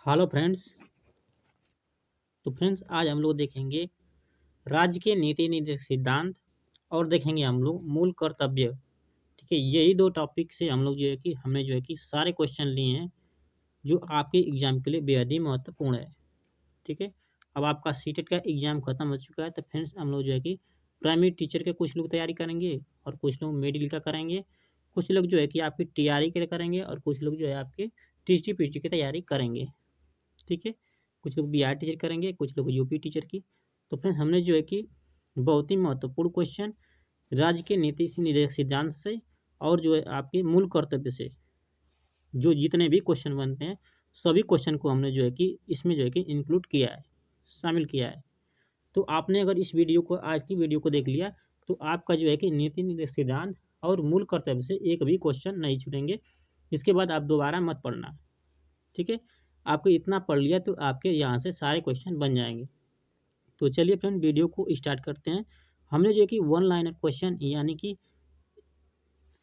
Hello friends. तो friends आज हम लोग देखेंगे राज्य के नीति निर्देशक सिद्धांत और देखेंगे हम लोग मूल कर्तव्य। ठीक है, यही दो टॉपिक से हम लोग जो है कि हमने जो है कि सारे क्वेश्चन लिए हैं जो आपके एग्जाम के लिए बेहद ही महत्वपूर्ण है। ठीक है, अब आपका सीटेट का एग्जाम खत्म हो चुका है तो फ्रेंड्स हम लोग जो है कि प्राइमरी टीचर के कुछ लोग तैयारी करेंगे और कुछ लोग मेडिकल का करेंगे, कुछ लोग जो है कि आपकी टीआरई के करेंगे और कुछ लोग जो है आपके टीजी पीटी की तैयारी करेंगे। ठीक है, कुछ लोग बिहार टीचर करेंगे, कुछ लोग यूपी टीचर की। तो फ्रेंड्स हमने जो है कि बहुत ही महत्वपूर्ण क्वेश्चन राज्य के नीति से निर्देशक सिद्धांत से और जो है आपके मूल कर्तव्य से जो जितने भी क्वेश्चन बनते हैं सभी क्वेश्चन को हमने जो है कि इसमें जो है कि इंक्लूड किया है, शामिल किया है। तो आपने अगर इस वीडियो को आज की वीडियो को देख लिया तो आपका जो है कि नीति निर्देशक सिद्धांत और मूल कर्तव्य से एक भी क्वेश्चन नहीं छूटेंगे। इसके बाद आप दोबारा मत पढ़ना। ठीक है, आपको इतना पढ़ लिया तो आपके यहाँ से सारे क्वेश्चन बन जाएंगे। तो चलिए फ्रेंड वीडियो को स्टार्ट करते हैं। हमने जो है कि वन लाइनर क्वेश्चन यानी कि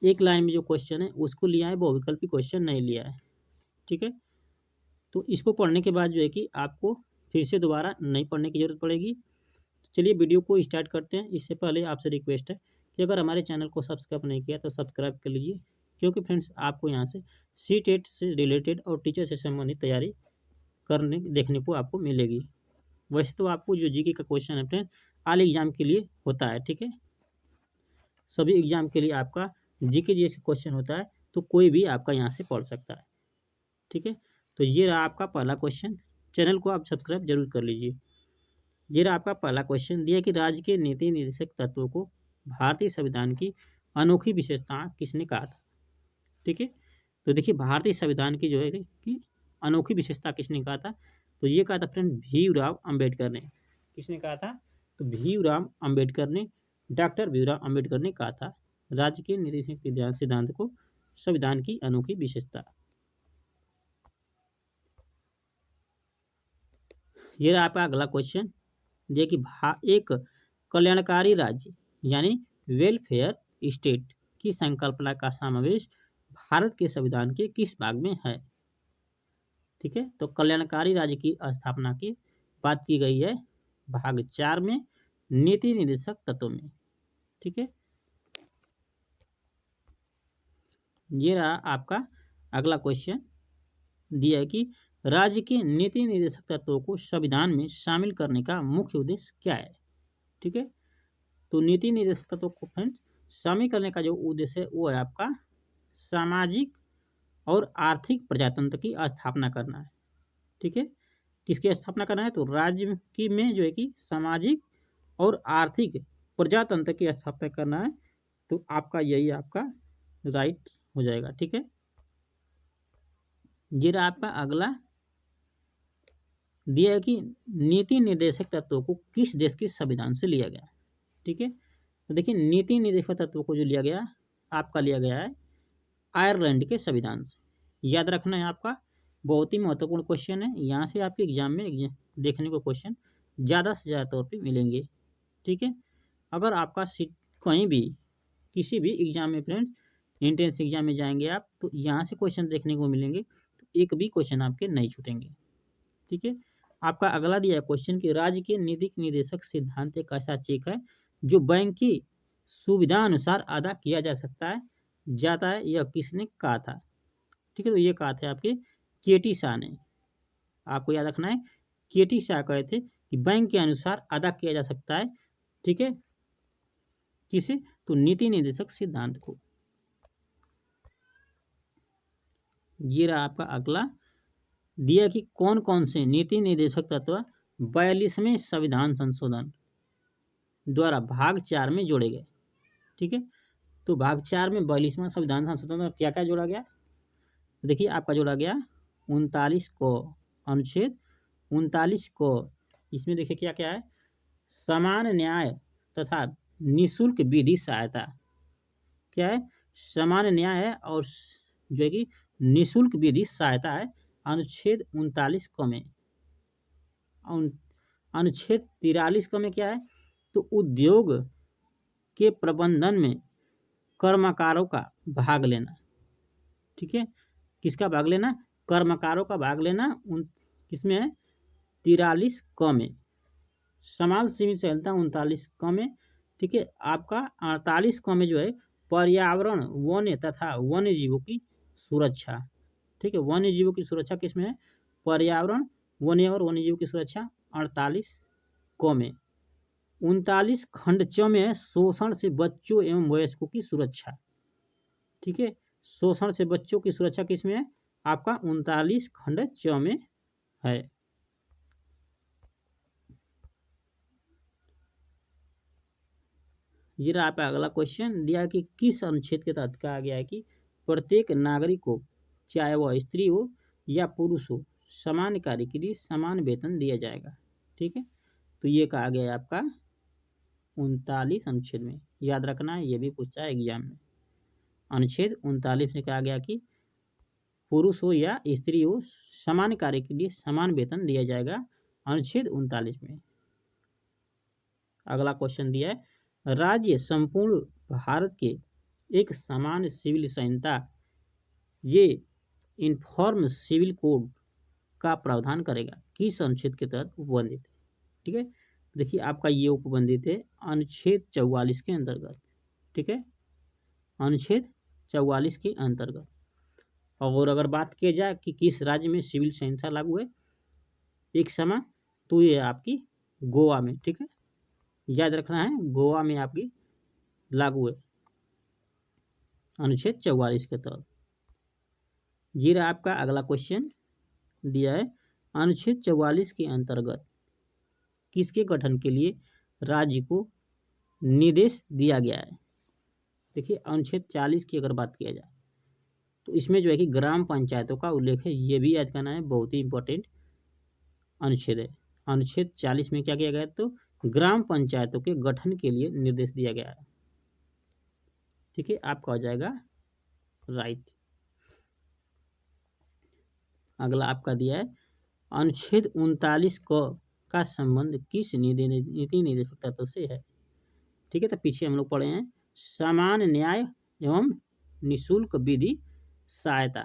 एक लाइन में जो क्वेश्चन है उसको लिया है, बहुविकल्पी क्वेश्चन नहीं लिया है। ठीक है, तो इसको पढ़ने के बाद जो है कि आपको फिर से दोबारा नहीं पढ़ने की जरूरत पड़ेगी। तो चलिए वीडियो को स्टार्ट करते हैं। इससे पहले आपसे रिक्वेस्ट है कि अगर हमारे चैनल को सब्सक्राइब नहीं किया तो सब्सक्राइब कर लीजिए, क्योंकि फ्रेंड्स आपको यहाँ से सीटेट से रिलेटेड और टीचर से संबंधित तैयारी करने देखने को आपको मिलेगी। वैसे तो आपको जो जीके का क्वेश्चन है फ्रेंड ऑल एग्जाम के लिए होता है। ठीक है, सभी एग्जाम के लिए आपका जीके जैसे क्वेश्चन होता है, तो कोई भी आपका यहाँ से पढ़ सकता है। ठीक है, तो ये रहा आपका पहला क्वेश्चन। चैनल को आप सब्सक्राइब जरूर कर लीजिए। ये रहा आपका पहला क्वेश्चन, दिया कि राज्य के नीति निर्देशक तत्वों को भारतीय संविधान की अनोखी विशेषता किसने कहा था। ठीक है, तो देखिए भारतीय संविधान की जो है कि अनोखी विशेषता किसने कहा था, तो ये कहा था फ्रेंड भीमराव अंबेडकर ने। किसने कहा था, तो भीमराव अंबेडकर ने, डॉक्टर भीमराव अंबेडकर ने कहा था राज्य के नीति सिद्धांत को संविधान की अनोखी विशेषता। ये रहा आपका अगला क्वेश्चन, ये कि एक कल्याणकारी राज्य यानी वेलफेयर स्टेट की संकल्पना का समावेश भारत के संविधान के किस भाग में है। ठीक है, तो कल्याणकारी राज्य की स्थापना की बात की गई है भाग 4 में, नीति निर्देशक तत्वों में। ठीक है, ये रहा आपका अगला क्वेश्चन, दिया है कि राज्य के नीति निर्देशक तत्वों को संविधान में शामिल करने का मुख्य उद्देश्य क्या है। ठीक है, तो नीति निर्देशक तत्वों को फ्रेंड्स शामिल करने का जो उद्देश्य है वो है आपका सामाजिक और आर्थिक प्रजातंत्र की स्थापना करना है। ठीक है, किसकी स्थापना करना है, तो राज्य की में जो है कि सामाजिक और आर्थिक प्रजातंत्र की स्थापना करना है। तो आपका यही आपका राइट हो जाएगा। ठीक है, ये रहा आपका अगला, दिया है कि नीति निर्देशक तत्वों को किस देश के संविधान से लिया गया। ठीक है, तो देखिए नीति निर्देशक तत्वों को जो लिया गया आपका लिया गया है आयरलैंड के संविधान से। याद रखना है आपका, बहुत ही महत्वपूर्ण क्वेश्चन है। यहाँ से आपके एग्जाम में देखने को क्वेश्चन ज़्यादा से ज़्यादा तौर पे मिलेंगे। ठीक है, अगर आपका सीट कहीं भी किसी भी एग्जाम में फ्रेंड्स एंट्रेंस एग्जाम में जाएंगे आप तो यहाँ से क्वेश्चन देखने को मिलेंगे, तो एक भी क्वेश्चन आपके नहीं छूटेंगे। ठीक है, आपका अगला दिया है क्वेश्चन कि राज्य के नीति निर्देशक सिद्धांत एक ऐसा चेक है जो बैंक की सुविधा अनुसार अदा किया जा सकता है जाता है, यह किसने कहा था। ठीक है, तो ये कहा था आपके केटी शाह ने। आपको याद रखना है केटी शाह कहे थे कि बैंक के अनुसार अदा किया जा सकता है। ठीक है, किसे, तो नीति निर्देशक सिद्धांत को। ये रहा आपका अगला, दिया कि कौन कौन से नीति निर्देशक तत्व 42वें संविधान संशोधन द्वारा भाग 4 में जोड़े गए। ठीक है, तो भाग 4 में 42वां संविधान संशोधन में क्या क्या जोड़ा गया, देखिए आपका जोड़ा गया 39 को, अनुच्छेद 39 को। इसमें देखिए क्या क्या है, समान न्याय तथा निःशुल्क विधि सहायता। क्या है, समान न्याय है और जो है कि निःशुल्क विधि सहायता है अनुच्छेद 39 क में। अनुच्छेद 43 क में क्या है, तो उद्योग के प्रबंधन में कर्मकारों का भाग लेना। ठीक है, किसका भाग लेना, कर्मकारों का भाग लेना किसमें है 43 क में, समाज सीमित सहायता 39 क में, ठीक है। आपका 48 क में जो है पर्यावरण वन्य तथा वन्य जीवों की सुरक्षा, ठीक है। वन्य जीवों की सुरक्षा किसमें है पर्यावरण वन्य और वन्य जीवों की सुरक्षा 48 क में। 39 खंड च में है शोषण से बच्चों एवं वयस्कों की सुरक्षा, ठीक है। शोषण से बच्चों की सुरक्षा किसमें है आपका 39 खंड च में है। ये रहा आपका अगला क्वेश्चन दिया कि किस अनुच्छेद के तहत कहा गया है कि प्रत्येक नागरिक को चाहे वह स्त्री हो या पुरुष हो समान कार्य के लिए समान वेतन दिया जाएगा, ठीक है। तो ये कहा गया है आपका 39 अनुच्छेद में, याद रखना है, ये भी पूछता है एग्जाम में। अनुच्छेद 39 में कहा गया कि पुरुष हो या स्त्री हो समान कार्य के लिए समान वेतन दिया जाएगा, अनुच्छेद 39 में। अगला क्वेश्चन दिया है राज्य संपूर्ण भारत के एक समान सिविल संहिता ये इनफॉर्म सिविल कोड का प्रावधान करेगा, किस अनुच्छेद के तहत उपबंधित है, ठीक है। देखिए आपका ये उपबंधित है अनुच्छेद 44 के अंतर्गत, ठीक है, अनुच्छेद 44 के अंतर्गत। और अगर बात किया जाए कि किस राज्य में सिविल संहिता लागू है एक समान, तो ये आपकी गोवा में, ठीक है, याद रखना है गोवा में आपकी लागू है अनुच्छेद 44 के तहत। ये रहा आपका अगला क्वेश्चन दिया है अनुच्छेद 44 के अंतर्गत किसके गठन के लिए राज्य को निर्देश दिया गया है। देखिए अनुच्छेद 40 की अगर बात किया जाए तो इसमें जो है कि ग्राम पंचायतों का उल्लेख है, ये भी याद करना है, बहुत ही इंपॉर्टेंट अनुच्छेद है। अनुच्छेद 40 में क्या किया गया है तो ग्राम पंचायतों के गठन के लिए निर्देश दिया गया है, ठीक है, आपका हो जाएगा राइट। अगला आपका दिया है अनुच्छेद 39 का संबंध किस नीति निर्देशक तत्व से है, ठीक है। तो पीछे हम लोग पढ़े हैं समान न्याय एवं निःशुल्क विधि सहायता,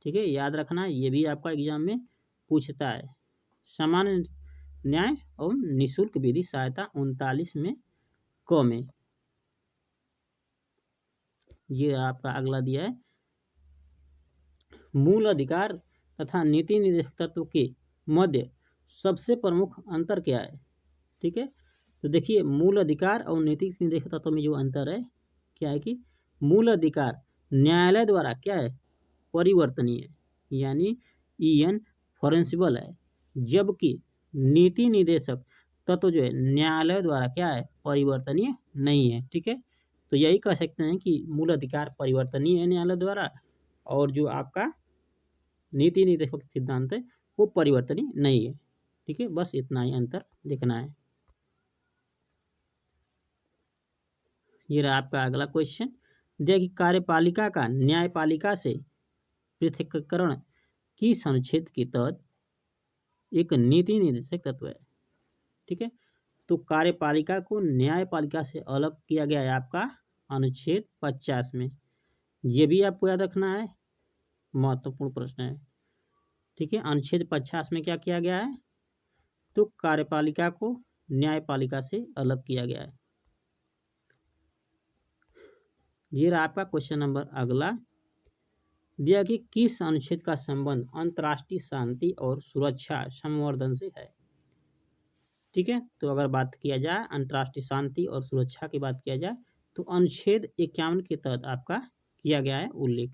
ठीक है, याद रखना ये भी आपका एग्जाम में पूछता है, समान न्याय एवं निःशुल्क विधि सहायता 39 में क में। ये आपका अगला दिया है मूल अधिकार तथा नीति निर्देशक तत्व के मध्य सबसे प्रमुख अंतर क्या है, ठीक है। तो देखिए मूल अधिकार और नीति निर्देशक तत्व में जो अंतर है क्या है कि मूल अधिकार न्यायालय द्वारा क्या है परिवर्तनीय है यानी इनफॉरेंसिबल है, जबकि नीति निर्देशक तत्व जो है न्यायालय द्वारा क्या है परिवर्तनीय नहीं है, ठीक है। तो यही कह सकते हैं कि मूल अधिकार परिवर्तनीय है न्यायालय द्वारा और जो आपका नीति निर्देशक सिद्धांत है वो परिवर्तनीय नहीं है, ठीक है, बस इतना ही अंतर देखना है। ये रहा आपका अगला क्वेश्चन दिया कि कार्यपालिका का न्यायपालिका से पृथक्करण किस अनुच्छेद के तहत एक नीति निर्देशक तत्व है, ठीक है। तो कार्यपालिका को न्यायपालिका से अलग किया गया है आपका अनुच्छेद 50 में, ये भी आपको याद रखना है, महत्वपूर्ण प्रश्न है, ठीक है। अनुच्छेद 50 में क्या किया गया है तो कार्यपालिका को न्यायपालिका से अलग किया गया है। ये रहा आपका क्वेश्चन नंबर अगला दिया कि किस अनुच्छेद का संबंध अंतर्राष्ट्रीय शांति और सुरक्षा संवर्धन से है, ठीक है। तो अगर बात किया जाए अंतर्राष्ट्रीय शांति और सुरक्षा की बात किया जाए तो अनुच्छेद 51 के तहत आपका किया गया है उल्लेख।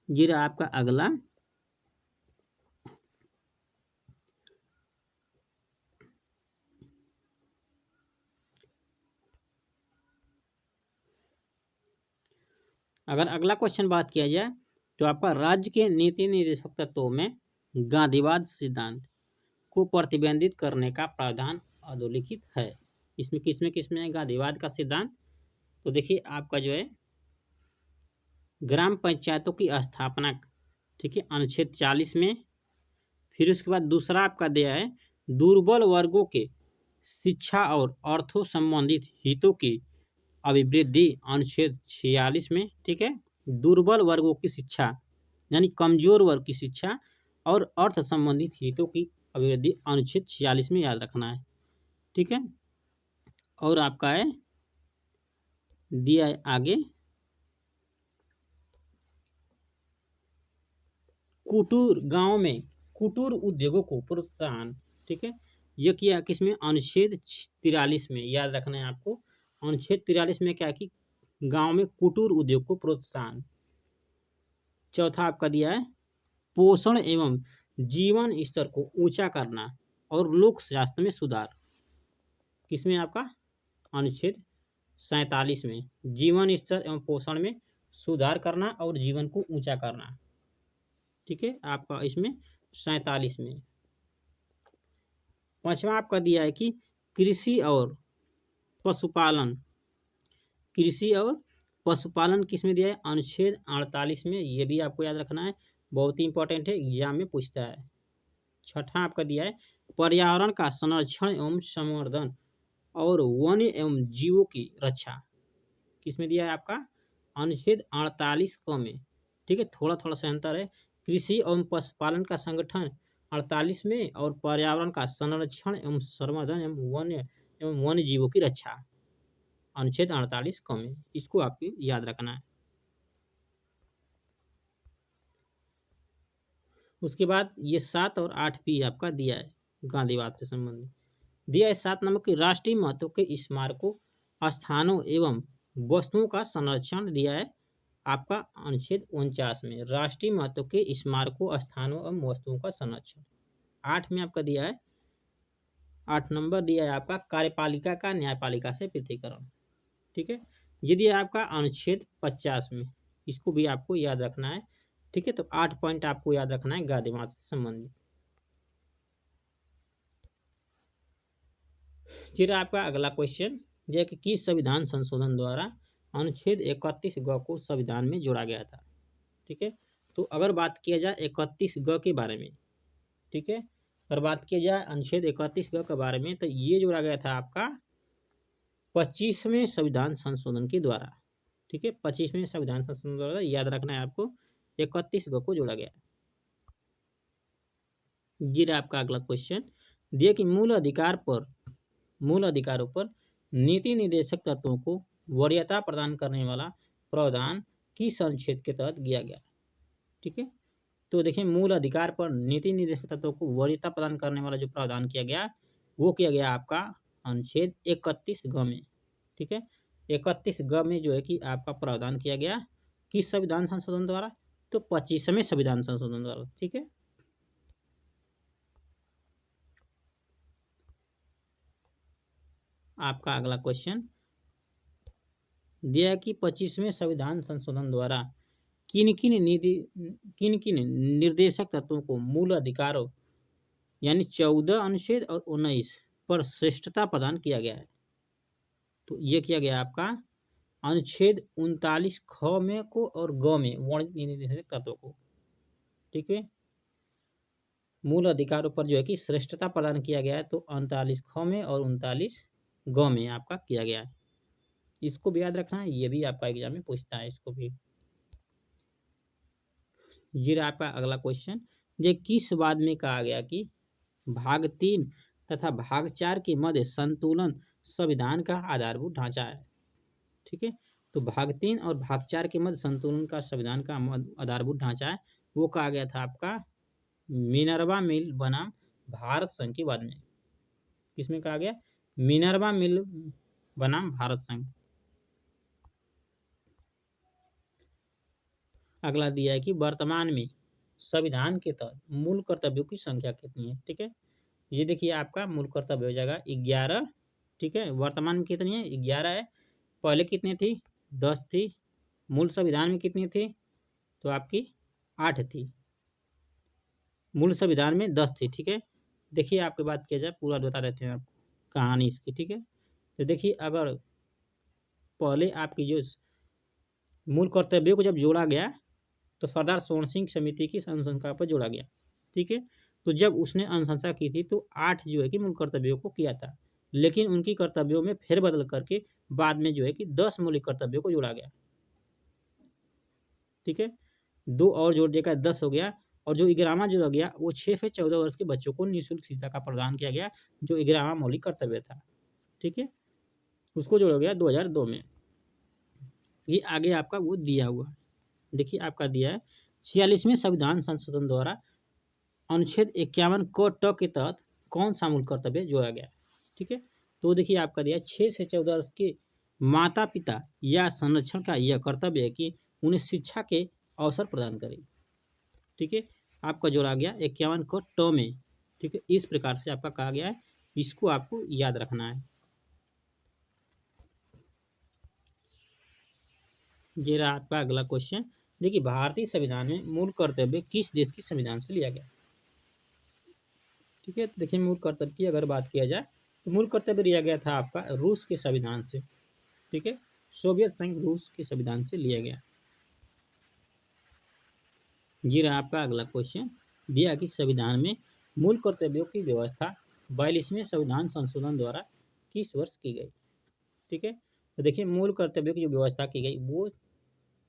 ये रहा आपका अगला अगर अगला क्वेश्चन बात किया जाए तो आपका राज्य के नीति निर्देशक तत्वों में गांधीवाद सिद्धांत को प्रतिबंधित करने का प्रावधान अधोलिखित है। इसमें किसमें है गांधीवाद का सिद्धांत, तो देखिए आपका जो है ग्राम पंचायतों की स्थापना, ठीक है, अनुच्छेद 40 में। फिर उसके बाद दूसरा आपका दिया है दुर्बल वर्गों के शिक्षा और अर्थों संबंधित हितों की अभिवृद्धि अनुच्छेद 46 में, ठीक है, दुर्बल वर्गों की शिक्षा यानी कमजोर वर्ग की शिक्षा और अर्थ संबंधित हितों की अभिवृद्धि अनुच्छेद 46 में याद रखना है। ठीक है, और आपका है दिया है आगे कुटीर गांव में कुटीर उद्योगों को प्रोत्साहन। ठीक है, ये किया किसमें, अनुच्छेद 43 में, याद रखना है आपको। अनुच्छेद 43 में क्या कि गांव में कुटीर उद्योग को प्रोत्साहन। चौथा आपका दिया है पोषण एवं जीवन स्तर को ऊंचा करना और लोक स्वास्थ्य में सुधार। किसमें आपका, अनुच्छेद 47 में, जीवन स्तर एवं पोषण में सुधार करना और जीवन को ऊंचा करना। ठीक है, आपका इसमें 47 में। पांचवा आपका दिया है कि कृषि और पशुपालन। कृषि और पशुपालन किसमें दिया है, अनुच्छेद 48 में। ये भी आपको याद रखना है, बहुत ही इंपॉर्टेंट है, एग्जाम में पूछता है। छठा आपका दिया है पर्यावरण का संरक्षण एवं संवर्धन और वन्य एवं जीवों की रक्षा। किसमें दिया है आपका, अनुच्छेद 48 क में। ठीक है, थोड़ा थोड़ा सा अंतर है। कृषि एवं पशुपालन का संगठन 48 में और पर्यावरण का संरक्षण एवं संवर्धन एवं वन्य जीवों की रक्षा अनुच्छेद 48 क में। इसको आपको याद रखना है। उसके बाद ये 7 और 8 भी आपका दिया है गांधीवाद से संबंधित। दिया है 7 नंबर के राष्ट्रीय महत्व के स्मारकों, स्थानों एवं वस्तुओं का संरक्षण। दिया है आपका अनुच्छेद 49 में, राष्ट्रीय महत्व के स्मारकों, स्थानों एवं वस्तुओं का संरक्षण। 8 में आपका दिया है, 8 नंबर दिया है आपका कार्यपालिका का न्यायपालिका से पृथकीकरण। ठीक है, ये दिया है आपका अनुच्छेद 50 में, इसको भी आपको याद रखना है। ठीक है, तो 8 पॉइंट आपको याद रखना है गांधीवाद से संबंधित। फिर आपका अगला क्वेश्चन यह कि किस संविधान संशोधन द्वारा अनुच्छेद 31 ग को संविधान में जोड़ा गया था। ठीक है, तो अगर बात किया जाए 31 ग के बारे में, ठीक है, अगर बात किया जाए अनुच्छेद 31 ग के बारे में, तो ये जोड़ा गया था आपका 25वें संविधान संशोधन के द्वारा। ठीक है, 25वें संविधान संशोधन द्वारा, याद रखना है आपको, 31 ग को जोड़ा गया। ये आपका अगला क्वेश्चन दिया कि मूल अधिकारों पर नीति निर्देशक तत्वों को वरीयता प्रदान करने वाला प्रावधान किस अनुच्छेद के तहत किया गया। ठीक है, तो देखिए मूल अधिकार पर नीति निर्देशक तत्वों को वरीयता प्रदान करने वाला जो प्रावधान किया गया, वो किया गया आपका अनुच्छेद 31 ग में। ठीक है, 31 ग में जो है कि आपका प्रावधान किया गया किस संविधान संशोधन द्वारा, तो 25वें संविधान संशोधन द्वारा। ठीक है, आपका अगला क्वेश्चन दिया कि 25वें संविधान संशोधन द्वारा किन किन निर्देशक तत्वों को मूल अधिकारों यानी 14 अनुच्छेद और 19 पर श्रेष्ठता प्रदान किया गया है। तो ये किया गया आपका अनुच्छेद 39 ख में को और ग में वर्णित निर्देशक तत्वों को। ठीक है, मूल अधिकारों पर जो है कि श्रेष्ठता प्रदान किया गया है, तो 39 ख में और 39 ग में आपका किया गया है। इसको भी याद रखना है, ये भी आपका एग्जाम में पूछता है, इसको भी। ये आपका अगला क्वेश्चन, ये किस बाद में कहा गया कि भाग 3 तथा भाग 4 के मध्य संतुलन संविधान का आधारभूत ढांचा है। ठीक है, तो भाग 3 और भाग 4 के मध्य संतुलन का संविधान का आधारभूत ढांचा है, वो कहा गया था आपका मिनर्वा मिल बनाम भारत संघ के बाद में। किसमें कहा गया, मिनर्वा मिल बनाम भारत संघ। अगला दिया है कि वर्तमान में संविधान के तहत मूल कर्तव्यों की संख्या कितनी है। ठीक है, ये देखिए आपका मूल कर्तव्य हो जाएगा 11। ठीक है, वर्तमान में कितनी है, 11 है। पहले कितनी थी, 10 थी। मूल संविधान में कितनी थी, तो आपकी 8 थी। मूल संविधान में 10 थी। ठीक है, देखिए आपकी बात किया जाए, पूरा बता देते हैं आपको कहानी इसकी। ठीक है, तो देखिए अगर पहले आपकी जो मूल कर्तव्यों को जब जोड़ा गया, तो सरदार सोहन सिंह समिति की अनुशंसा पर जोड़ा गया। ठीक है, तो जब उसने अनुशंसा की थी तो 8 जो है कि मूल कर्तव्यों को किया था, लेकिन उनकी कर्तव्यों में फेरबदल करके बाद में जो है कि 10 मौलिक कर्तव्यों को जोड़ा गया। ठीक है, 2 और जोड़ देकर 10 हो गया, और जो 11वां जोड़ा गया वो 6 से 14 वर्ष के बच्चों को निःशुल्क शिक्षा का प्रदान किया गया, जो 11वां मौलिक कर्तव्य था। ठीक है, उसको जोड़ा गया 2002 में। ये आगे आपका वो दिया हुआ, देखिए आपका दिया है 46वें संविधान संशोधन द्वारा अनुच्छेद 51 क ट के तहत कौन सा मूल कर्तव्य जोड़ा गया। ठीक है, तो देखिए आपका दिया 6 से 14 वर्ष के माता पिता या संरक्षण का यह कर्तव्य है कि उन्हें शिक्षा के अवसर प्रदान करें। ठीक है, आपका जोड़ा गया 51 क ट में। ठीक है, इस प्रकार से आपका कहा गया है, इसको आपको याद रखना है। ये रहा आपका अगला क्वेश्चन। देखिए भारतीय संविधान में मूल कर्तव्य किस देश के संविधान से लिया गया। ठीक है, तो देखिए मूल कर्तव्य की अगर बात किया जाए तो मूल कर्तव्य लिया गया था आपका रूस के संविधान से। ठीक है, सोवियत संघ रूस के संविधान से लिया गया। ये रहा आपका अगला क्वेश्चन, दिया कि संविधान में मूल कर्तव्यों की व्यवस्था 42वें संविधान संशोधन द्वारा किस वर्ष की गई। ठीक है, तो देखिए मूल कर्तव्यों की जो व्यवस्था की गई वो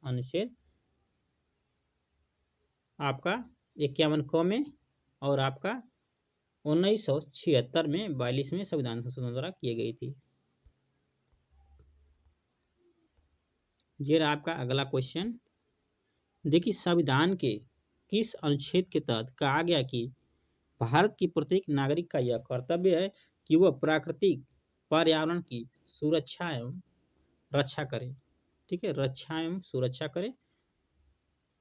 अनुच्छेद आपका 51 क में और आपका 1976 में 42वें संविधान संशोधन द्वारा की गई थी। ये रहा आपका अगला क्वेश्चन, देखिए संविधान के किस अनुच्छेद के तहत कहा गया कि भारत की प्रत्येक नागरिक का यह कर्तव्य है कि वह प्राकृतिक पर्यावरण की सुरक्षा एवं रक्षा करे। ठीक है, रक्षा एवं सुरक्षा करे।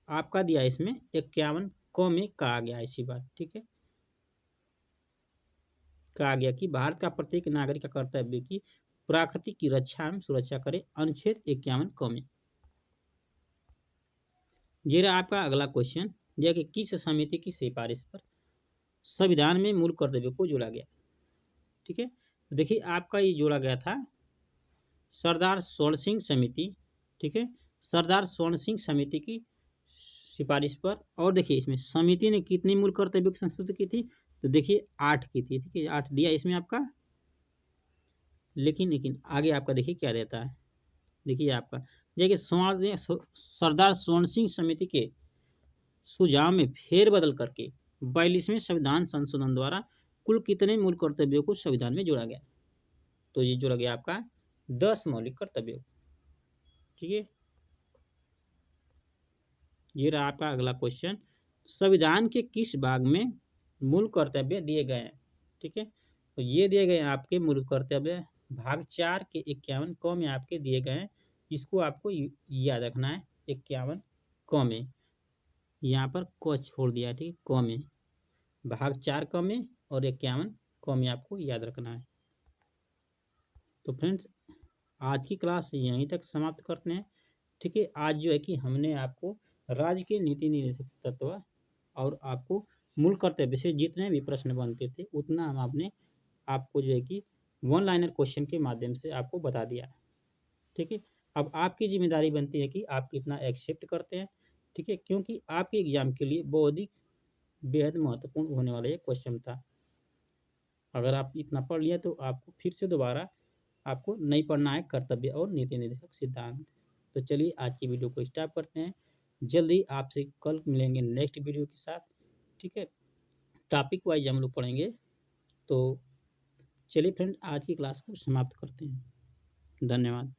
आपका दिया इसमें 51 क में कहा गया इसी बात। ठीक है, कहा गया कि भारत का प्रत्येक नागरिक का कर्तव्य की प्रकृति की रक्षा एवं सुरक्षा करे, अनुच्छेद 51 क में। ये रहा आपका अगला क्वेश्चन, यह कि किस समिति की सिफारिश पर संविधान में मूल कर्तव्य को जोड़ा गया। ठीक है, तो देखिए आपका ये जोड़ा गया था सरदार स्वर्ण सिंह समिति। ठीक है, सरदार स्वर्ण सिंह समिति की सिफारिश पर। और देखिए इसमें समिति ने कितनी मूल कर्तव्यों की संस्तुति की थी, तो देखिए 8 की थी। ठीक है, 8 दिया इसमें आपका, लेकिन लेकिन आगे आपका देखिए क्या रहता है। देखिए आपका देखिए सरदार स्वर्ण सिंह समिति के सुझाव में फेरबदल करके 42वें संविधान संशोधन द्वारा कुल कितने मूल कर्तव्यों को संविधान में जोड़ा गया, तो ये जोड़ा गया आपका 10 मौलिक कर्तव्यों। ठीक है, ये रहा आपका अगला क्वेश्चन, संविधान के किस भाग में मूल कर्तव्य दिए गए हैं। ठीक है, तो ये दिए गए आपके मूल कर्तव्य भाग 4 के 51 क में आपके दिए गए हैं। इसको आपको याद रखना है, 51 क में, यहाँ पर क छोड़ दिया। ठीक, क में भाग 4 क में और 51 क में आपको याद रखना है। तो फ्रेंड्स आज की क्लास यहीं तक समाप्त करते हैं। ठीक है, आज जो है कि हमने आपको राज्य के नीति निर्देशक तत्व और आपको मूल कर्तव्य से जितने भी प्रश्न बनते थे उतना हम आपने आपको जो है कि वन लाइनर क्वेश्चन के माध्यम से आपको बता दिया। ठीक है, अब आपकी जिम्मेदारी बनती है कि आप कितना एक्सेप्ट करते हैं। ठीक है, क्योंकि आपके एग्जाम के लिए बहुत ही बेहद महत्वपूर्ण होने वाला ये क्वेश्चन था। अगर आप इतना पढ़ लिया तो आपको फिर से दोबारा आपको नहीं पढ़ना है कर्तव्य और नीति निर्देशक सिद्धांत। तो चलिए आज की वीडियो को स्टॉप करते हैं, जल्दी आपसे कल मिलेंगे नेक्स्ट वीडियो के साथ। ठीक है, टॉपिक वाइज हम लोग पढ़ेंगे। तो चलिए फ्रेंड आज की क्लास को समाप्त करते हैं। धन्यवाद।